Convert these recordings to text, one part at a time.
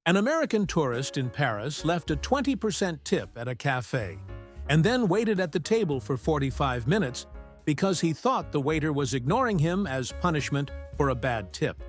An American tourist in Paris left a 20% tip at a cafe and then waited at the table for 45 minutes because he thought the waiter was ignoring him as punishment for a bad tip.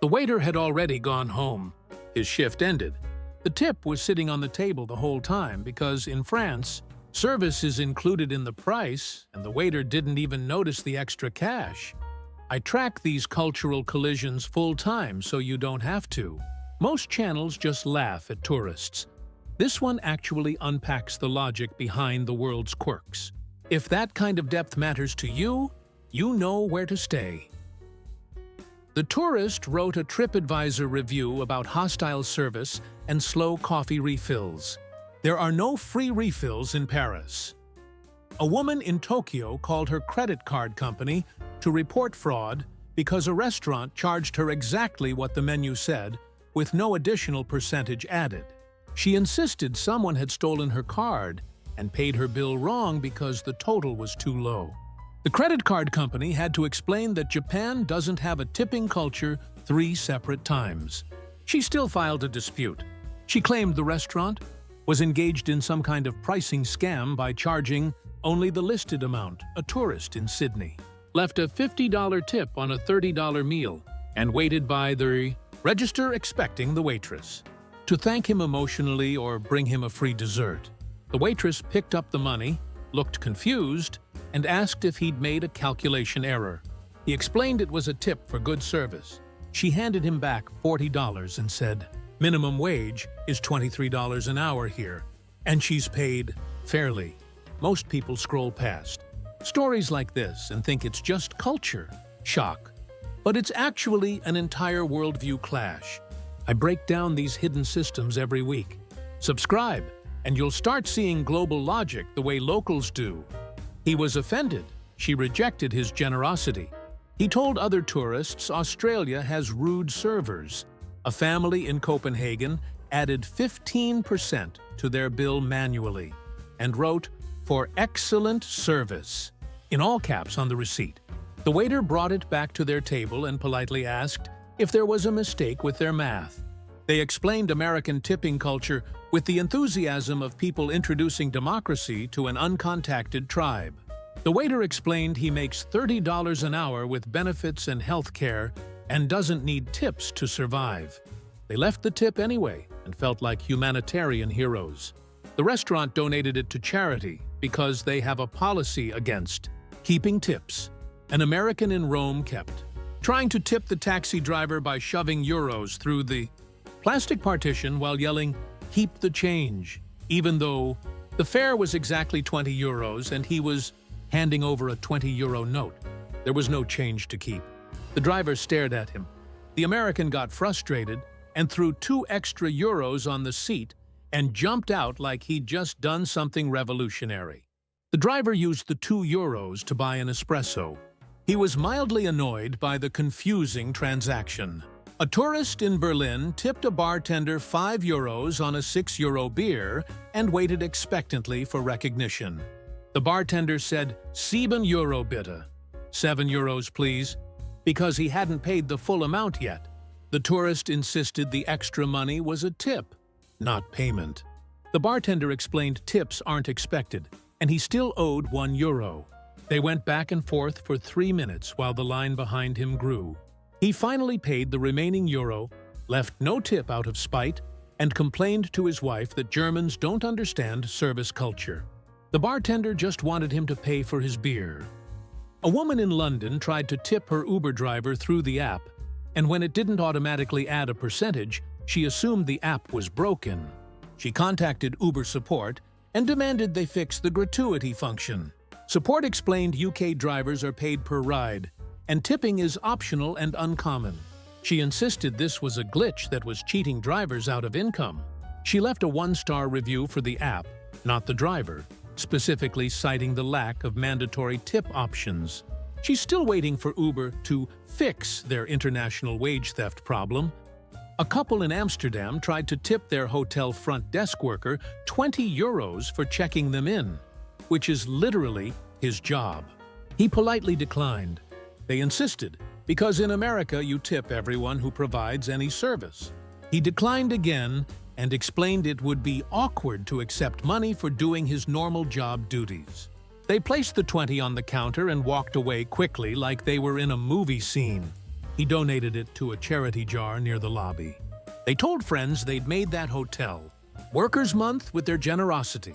The waiter had already gone home. His shift ended. The tip was sitting on the table the whole time because in France, service is included in the price and the waiter didn't even notice the extra cash. I track these cultural collisions full-time so you don't have to. Most channels just laugh at tourists. This one actually unpacks the logic behind the world's quirks. If that kind of depth matters to you, you know where to stay. The tourist wrote a TripAdvisor review about hostile service and slow coffee refills. There are no free refills in Paris. A woman in Tokyo called her credit card company to report fraud because a restaurant charged her exactly what the menu said, with no additional percentage added. She insisted someone had stolen her card and paid her bill wrong because the total was too low. The credit card company had to explain that Japan doesn't have a tipping culture 3 separate times. She still filed a dispute. She claimed the restaurant was engaged in some kind of pricing scam by charging only the listed amount. A tourist in Sydney left a $50 tip on a $30 meal and waited by the register expecting the waitress to thank him emotionally or bring him a free dessert. The waitress picked up the money, looked confused, and asked if he'd made a calculation error. He explained it was a tip for good service. She handed him back $40 and said, "Minimum wage is $23 an hour here, and she's paid fairly." Most people scroll past stories like this and think it's just culture shock. But it's actually an entire worldview clash. I break down these hidden systems every week. Subscribe, and you'll start seeing global logic the way locals do. He was offended. She rejected his generosity. He told other tourists Australia has rude servers. A family in Copenhagen added 15% to their bill manually and wrote, "For excellent service," in all caps on the receipt. The waiter brought it back to their table and politely asked if there was a mistake with their math. They explained American tipping culture with the enthusiasm of people introducing democracy to an uncontacted tribe. The waiter explained he makes $30 an hour with benefits and health care and doesn't need tips to survive. They left the tip anyway and felt like humanitarian heroes. The restaurant donated it to charity because they have a policy against keeping tips. An American in Rome kept trying to tip the taxi driver by shoving euros through the plastic partition while yelling, "Keep the change," even though the fare was exactly 20 euros and he was handing over a 20-euro note. There was no change to keep. The driver stared at him. The American got frustrated and threw 2 extra euros on the seat and jumped out like he'd just done something revolutionary. The driver used the 2 euros to buy an espresso. He was mildly annoyed by the confusing transaction. A tourist in Berlin tipped a bartender 5 euros on a 6-euro beer and waited expectantly for recognition. The bartender said, €7 bitte. 7 euros, please, because he hadn't paid the full amount yet. The tourist insisted the extra money was a tip, not payment. The bartender explained tips aren't expected, and he still owed 1 euro. They went back and forth for 3 minutes while the line behind him grew. He finally paid the remaining euro, left no tip out of spite, and complained to his wife that Germans don't understand service culture. The bartender just wanted him to pay for his beer. A woman in London tried to tip her Uber driver through the app, and when it didn't automatically add a percentage, she assumed the app was broken. She contacted Uber support and demanded they fix the gratuity function. Support explained UK drivers are paid per ride, and tipping is optional and uncommon. She insisted this was a glitch that was cheating drivers out of income. She left a 1-star review for the app, not the driver, specifically citing the lack of mandatory tip options. She's still waiting for Uber to fix their international wage theft problem. A couple in Amsterdam tried to tip their hotel front desk worker 20 euros for checking them in, which is literally his job. He politely declined. They insisted, because in America you tip everyone who provides any service. He declined again and explained it would be awkward to accept money for doing his normal job duties. They placed the 20 on the counter and walked away quickly like they were in a movie scene. He donated it to a charity jar near the lobby. They told friends they'd made that hotel Workers' Month with their generosity.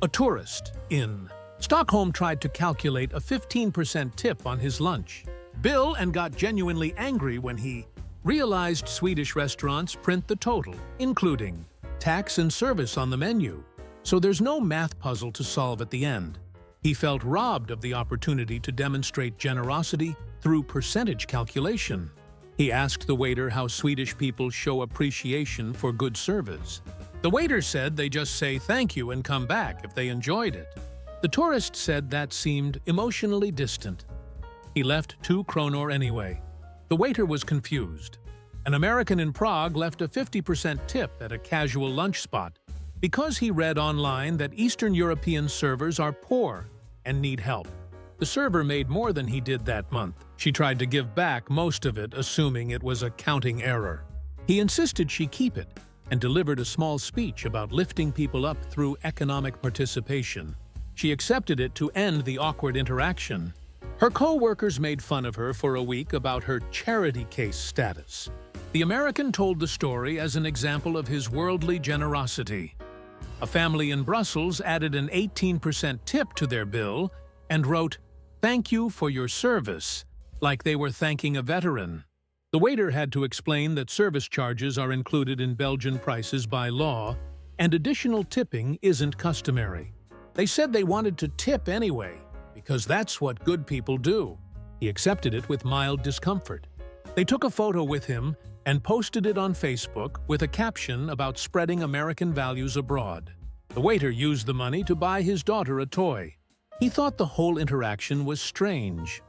A tourist in Stockholm tried to calculate a 15% tip on his lunch bill and got genuinely angry when he realized Swedish restaurants print the total, including tax and service on the menu, so there's no math puzzle to solve at the end. He felt robbed of the opportunity to demonstrate generosity through percentage calculation. He asked the waiter how Swedish people show appreciation for good service. The waiter said they just say thank you and come back if they enjoyed it. The tourist said that seemed emotionally distant. He left 2 kronor anyway. The waiter was confused. An American in Prague left a 50% tip at a casual lunch spot because he read online that Eastern European servers are poor and need help. The server made more than he did that month. She tried to give back most of it, assuming it was a counting error. He insisted she keep it and delivered a small speech about lifting people up through economic participation. She accepted it to end the awkward interaction. Her co-workers made fun of her for a week about her charity case status. The American told the story as an example of his worldly generosity. A family in Brussels added an 18% tip to their bill and wrote, "Thank you for your service," like they were thanking a veteran. The waiter had to explain that service charges are included in Belgian prices by law, and additional tipping isn't customary. They said they wanted to tip anyway, because that's what good people do. He accepted it with mild discomfort. They took a photo with him and posted it on Facebook with a caption about spreading American values abroad. The waiter used the money to buy his daughter a toy. He thought the whole interaction was strange.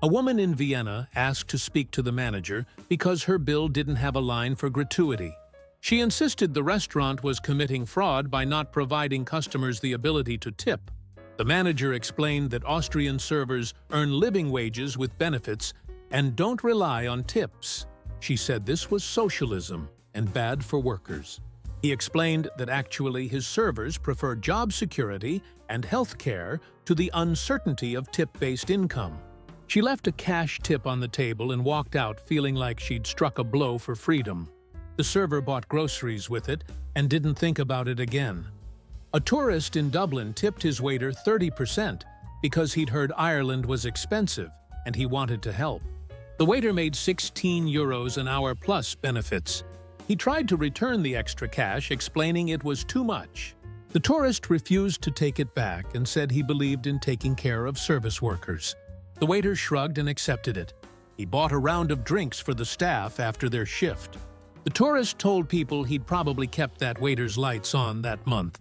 A woman in Vienna asked to speak to the manager because her bill didn't have a line for gratuity. She insisted the restaurant was committing fraud by not providing customers the ability to tip. The manager explained that Austrian servers earn living wages with benefits and don't rely on tips. She said this was socialism and bad for workers. He explained that actually his servers prefer job security and health care to the uncertainty of tip-based income. She left a cash tip on the table and walked out feeling like she'd struck a blow for freedom. The server bought groceries with it and didn't think about it again. A tourist in Dublin tipped his waiter 30% because he'd heard Ireland was expensive and he wanted to help. The waiter made €16 an hour plus benefits. He tried to return the extra cash, explaining it was too much. The tourist refused to take it back and said he believed in taking care of service workers. The waiter shrugged and accepted it. He bought a round of drinks for the staff after their shift. The tourist told people he'd probably kept that waiter's lights on that month.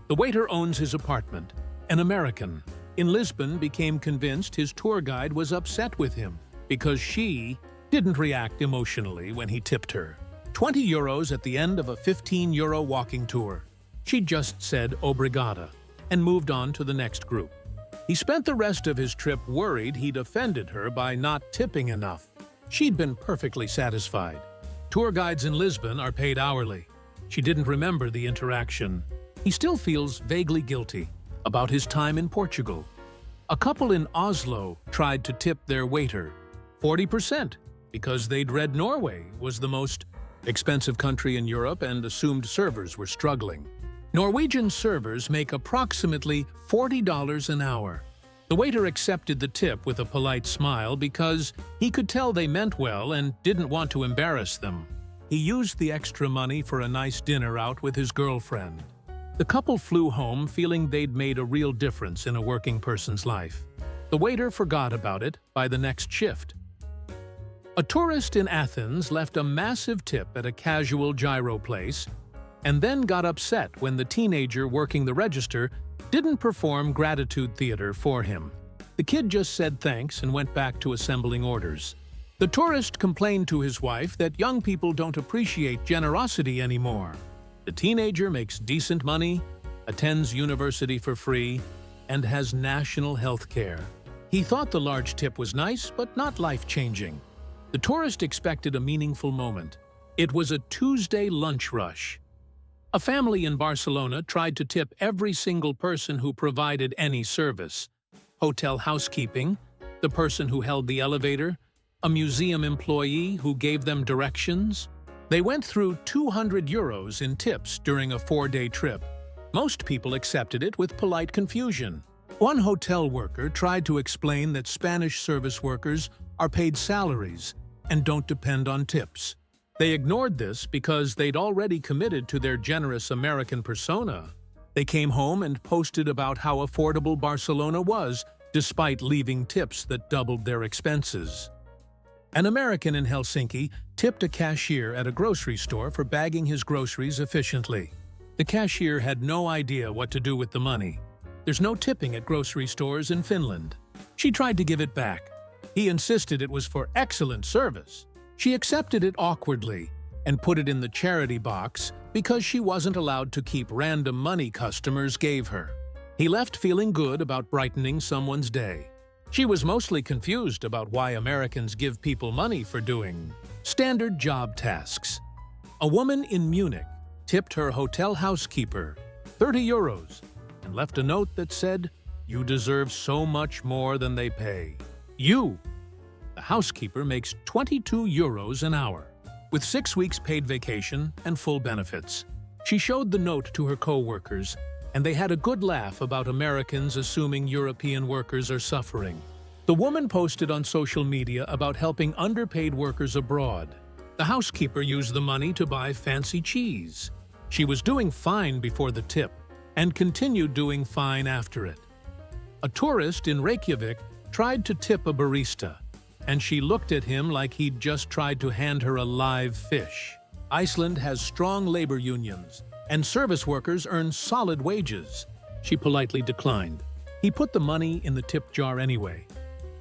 The waiter owns his apartment. An American in Lisbon became convinced his tour guide was upset with him because she didn't react emotionally when he tipped her. €20 at the end of a €15 walking tour. She just said obrigada and moved on to the next group. He spent the rest of his trip worried he'd offended her by not tipping enough. She'd been perfectly satisfied. Tour guides in Lisbon are paid hourly. She didn't remember the interaction. He still feels vaguely guilty about his time in Portugal. A couple in Oslo tried to tip their waiter 40% because they'd read Norway was the most expensive country in Europe and assumed servers were struggling. Norwegian servers make approximately $40 an hour. The waiter accepted the tip with a polite smile because he could tell they meant well and didn't want to embarrass them. He used the extra money for a nice dinner out with his girlfriend. The couple flew home feeling they'd made a real difference in a working person's life. The waiter forgot about it by the next shift. A tourist in Athens left a massive tip at a casual gyro place and then got upset when the teenager working the register didn't perform gratitude theater for him. The kid just said thanks and went back to assembling orders. The tourist complained to his wife that young people don't appreciate generosity anymore. The teenager makes decent money, attends university for free, and has national health care. He thought the large tip was nice, but not life-changing. The tourist expected a meaningful moment. It was a Tuesday lunch rush. A family in Barcelona tried to tip every single person who provided any service: hotel housekeeping, the person who held the elevator, a museum employee who gave them directions. They went through €200 in tips during a 4-day trip. Most people accepted it with polite confusion. One hotel worker tried to explain that Spanish service workers are paid salaries and don't depend on tips. They ignored this because they'd already committed to their generous American persona. They came home and posted about how affordable Barcelona was, despite leaving tips that doubled their expenses. An American in Helsinki tipped a cashier at a grocery store for bagging his groceries efficiently. The cashier had no idea what to do with the money. There's no tipping at grocery stores in Finland. She tried to give it back. He insisted it was for excellent service. She accepted it awkwardly and put it in the charity box because she wasn't allowed to keep random money customers gave her. He left feeling good about brightening someone's day. She was mostly confused about why Americans give people money for doing standard job tasks. A woman in Munich tipped her hotel housekeeper €30 and left a note that said, "You deserve so much more than they pay. You." The housekeeper makes €22 an hour, with 6 weeks paid vacation and full benefits. She showed the note to her co-workers, and they had a good laugh about Americans assuming European workers are suffering. The woman posted on social media about helping underpaid workers abroad. The housekeeper used the money to buy fancy cheese. She was doing fine before the tip, and continued doing fine after it. A tourist in Reykjavik tried to tip a barista, and she looked at him like he'd just tried to hand her a live fish. Iceland has strong labor unions, and service workers earn solid wages. She politely declined. He put the money in the tip jar anyway,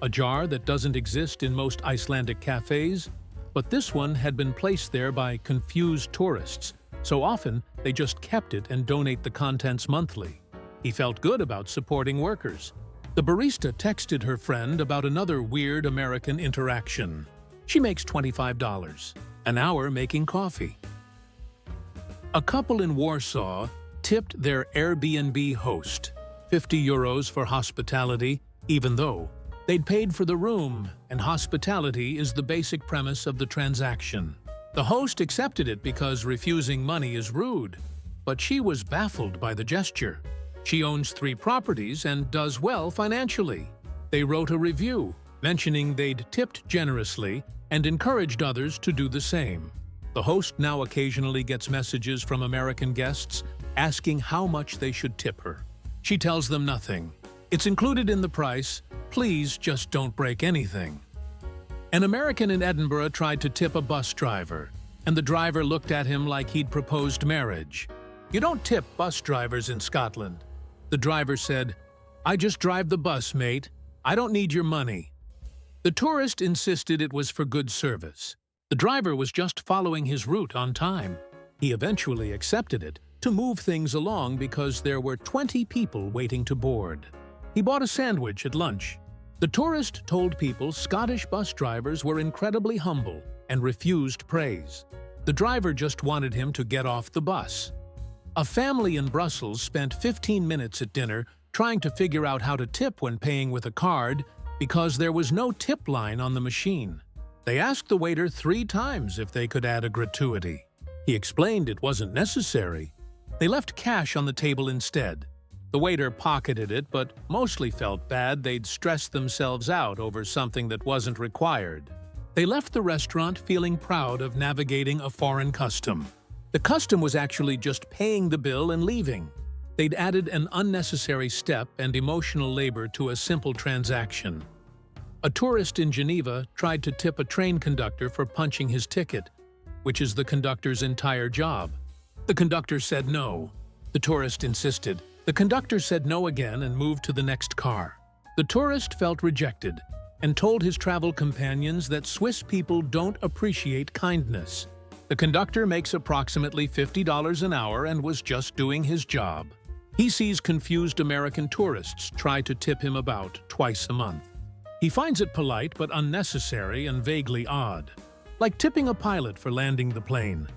a jar that doesn't exist in most Icelandic cafes, but this one had been placed there by confused tourists, so often they just kept it and donate the contents monthly. He felt good about supporting workers. The barista texted her friend about another weird American interaction. She makes $25 an hour making coffee. A couple in Warsaw tipped their Airbnb host €50 for hospitality, even though they'd paid for the room, and hospitality is the basic premise of the transaction. The host accepted it because refusing money is rude, but she was baffled by the gesture. She owns 3 properties and does well financially. They wrote a review, mentioning they'd tipped generously and encouraged others to do the same. The host now occasionally gets messages from American guests asking how much they should tip her. She tells them nothing. It's included in the price. Please just don't break anything. An American in Edinburgh tried to tip a bus driver, and the driver looked at him like he'd proposed marriage. "You don't tip bus drivers in Scotland." The driver said, "I just drive the bus, mate. I don't need your money." The tourist insisted it was for good service. The driver was just following his route on time. He eventually accepted it to move things along because there were 20 people waiting to board. He bought a sandwich at lunch. The tourist told people Scottish bus drivers were incredibly humble and refused praise. The driver just wanted him to get off the bus. A family in Brussels spent 15 minutes at dinner trying to figure out how to tip when paying with a card because there was no tip line on the machine. They asked the waiter 3 times if they could add a gratuity. He explained it wasn't necessary. They left cash on the table instead. The waiter pocketed it, but mostly felt bad they'd stressed themselves out over something that wasn't required. They left the restaurant feeling proud of navigating a foreign custom. The custom was actually just paying the bill and leaving. They'd added an unnecessary step and emotional labor to a simple transaction. A tourist in Geneva tried to tip a train conductor for punching his ticket, which is the conductor's entire job. The conductor said no. The tourist insisted. The conductor said no again and moved to the next car. The tourist felt rejected and told his travel companions that Swiss people don't appreciate kindness. The conductor makes approximately $50 an hour and was just doing his job. He sees confused American tourists try to tip him about twice a month. He finds it polite but unnecessary and vaguely odd. like tipping a pilot for landing the plane.